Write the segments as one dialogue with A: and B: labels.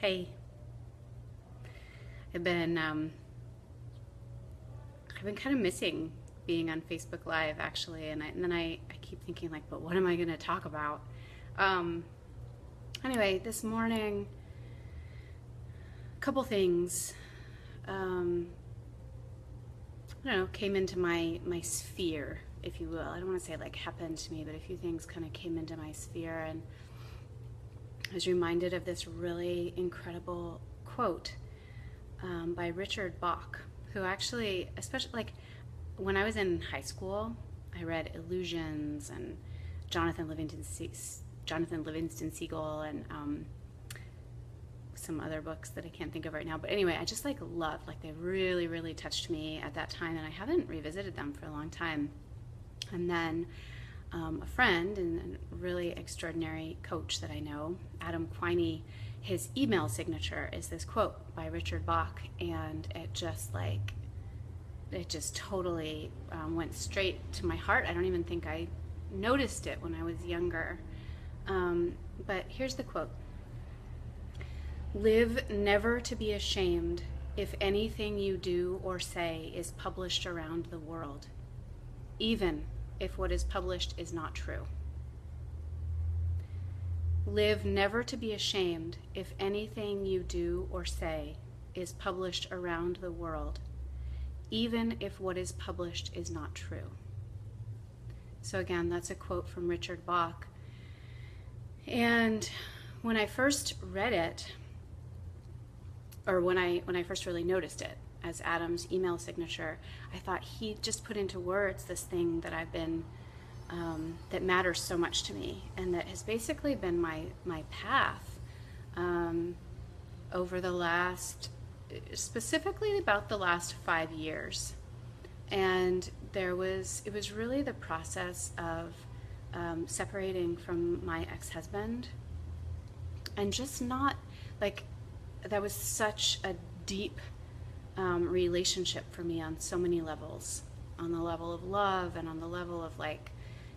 A: Hey, I've been kind of missing being on Facebook Live actually, and then I keep thinking like, but what am I going to talk about? Um, anyway, this morning, a couple things, um, I don't know, came into my sphere, if you will. I don't want to say like happened to me, but a few things kind of came into my sphere, and I was reminded of this really incredible quote by Richard Bach, who actually, especially like when I was in high school, I read Illusions and Jonathan Livingston Jonathan Livingston Seagull and some other books that I can't think of right now. But anyway, I just like loved, like they really, really touched me at that time, and I haven't revisited them for a long time. And then a friend and a really extraordinary coach that I know, Adam Quiney, his email signature is this quote by Richard Bach, and it just totally went straight to my heart. I don't even think I noticed it when I was younger. But here's the quote: "Live never to be ashamed if anything you do or say is published around the world, even if what is published is not true. Live never to be ashamed if anything you do or say is published around the world, even if what is published is not true." So again, that's a quote from Richard Bach. And when I first read it, or when I first really noticed it as Adam's email signature, I thought he just put into words this thing that I've been, that matters so much to me, and that has basically been my path over the last, specifically about the last 5 years. And it was really the process of separating from my ex-husband, and just not like, that was such a deep relationship for me on so many levels, on the level of love and on the level of like,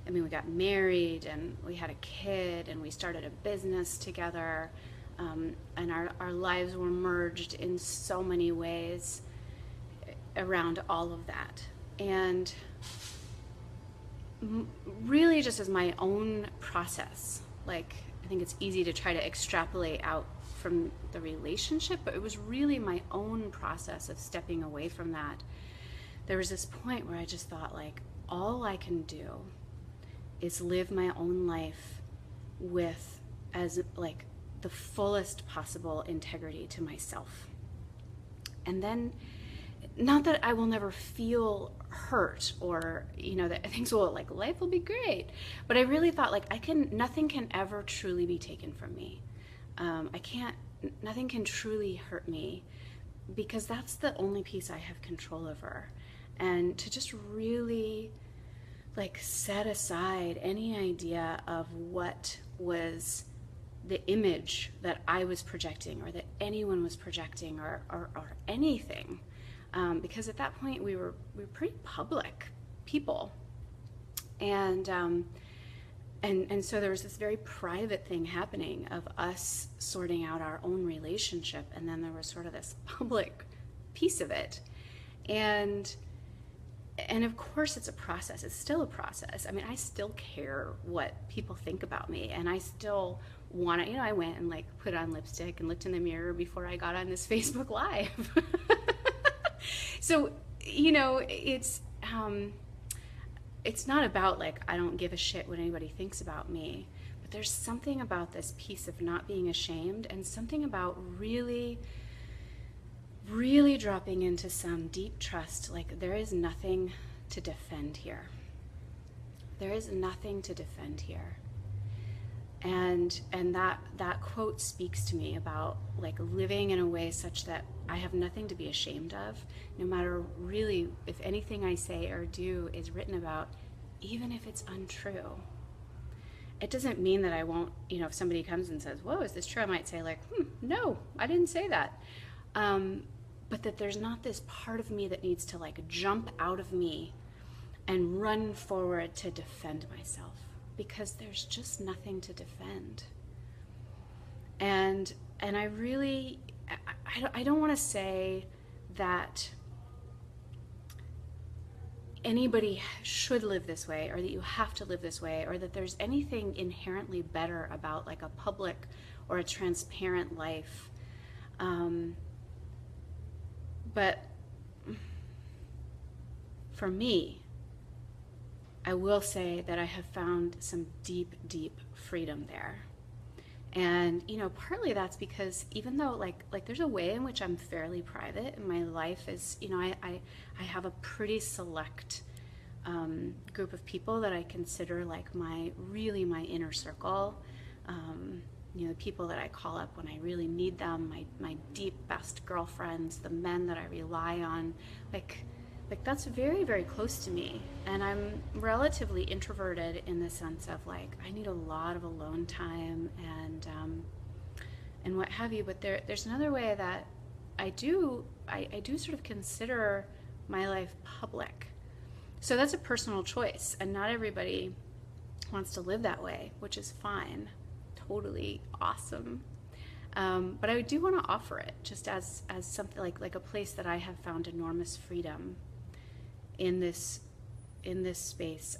A: I mean, we got married and we had a kid and we started a business together, and our lives were merged in so many ways around all of that. And really just as my own process, like I think it's easy to try to extrapolate out from the relationship, but it was really my own process of stepping away from that. There was this point where I just thought like, all I can do is live my own life with as like the fullest possible integrity to myself. And then, not that I will never feel hurt or, that things will, like, life will be great, but I really thought like nothing can ever truly be taken from me. Nothing can truly hurt me, because that's the only piece I have control over. And to just really like set aside any idea of what was the image that I was projecting, or that anyone was projecting, or anything. Because at that point we were pretty public people. And so there was this very private thing happening of us sorting out our own relationship, and then there was sort of this public piece of it. And of course it's a process. It's still a process. I mean, I still care what people think about me, and I still want to, I went and like put on lipstick and looked in the mirror before I got on this Facebook Live. So, it's not about like, I don't give a shit what anybody thinks about me, but there's something about this piece of not being ashamed, and something about really, really dropping into some deep trust. Like, there is nothing to defend here. There is nothing to defend here. And that quote speaks to me about like living in a way such that I have nothing to be ashamed of, no matter really if anything I say or do is written about, even if it's untrue. It doesn't mean that I won't, if somebody comes and says, "Whoa, is this true?" I might say like, "No, I didn't say that." But that there's not this part of me that needs to like jump out of me and run forward to defend myself, because there's just nothing to defend. And and I really, I don't want to say that anybody should live this way, or that you have to live this way, or that there's anything inherently better about like a public or a transparent life. But for me, I will say that I have found some deep, deep freedom there. And partly that's because even though like there's a way in which I'm fairly private, and my life is, I have a pretty select group of people that I consider like my inner circle. The people that I call up when I really need them, my deep best girlfriends, the men that I rely on, like that's very, very close to me. And I'm relatively introverted in the sense of like I need a lot of alone time and what have you. But there's another way that I do sort of consider my life public. So that's a personal choice, and not everybody wants to live that way, which is fine. Totally awesome. But I do want to offer it just as something like a place that I have found enormous freedom in this space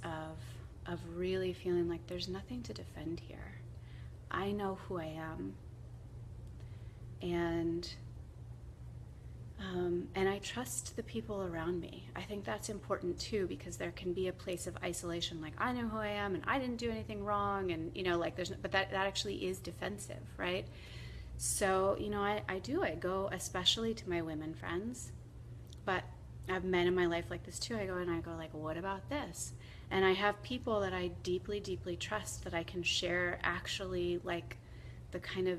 A: of really feeling like there's nothing to defend here. I know who I am, and I trust the people around me. I think that's important too, because there can be a place of isolation, like I know who I am and I didn't do anything wrong, and but that actually is defensive, right? So I go especially to my women friends, but I have men in my life like this too. I go like, what about this? And I have people that I deeply, deeply trust that I can share actually like the kind of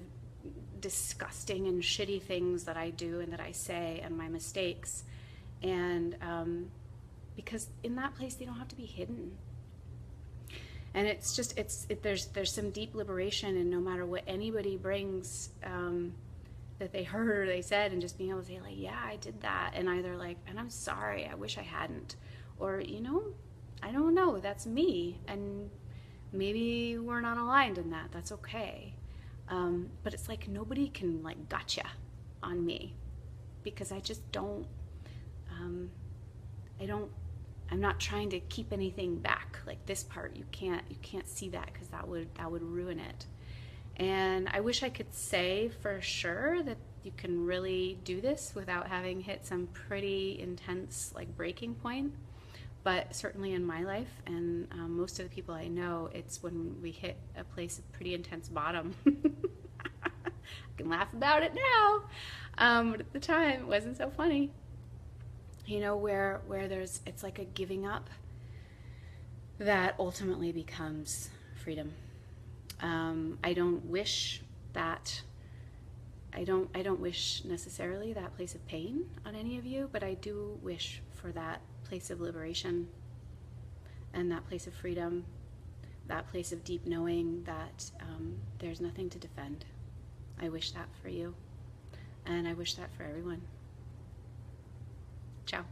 A: disgusting and shitty things that I do and that I say and my mistakes. And because in that place they don't have to be hidden. And it's just, there's some deep liberation, and no matter what anybody brings that they heard or they said, and just being able to say like, yeah, I did that, and either like, and I'm sorry, I wish I hadn't, or I don't know, that's me, and maybe we're not aligned in that, that's okay. But it's like nobody can like gotcha on me, because I just don't, I'm not trying to keep anything back. Like this part, you can't see that, because that would ruin it. And I wish I could say for sure that you can really do this without having hit some pretty intense like breaking point. But certainly in my life, and most of the people I know, it's when we hit a place of pretty intense bottom. I can laugh about it now, but at the time it wasn't so funny. Where it's like a giving up that ultimately becomes freedom. I don't wish that. I don't wish necessarily that place of pain on any of you, but I do wish for that place of liberation and that place of freedom, that place of deep knowing that there's nothing to defend. I wish that for you, and I wish that for everyone. Ciao.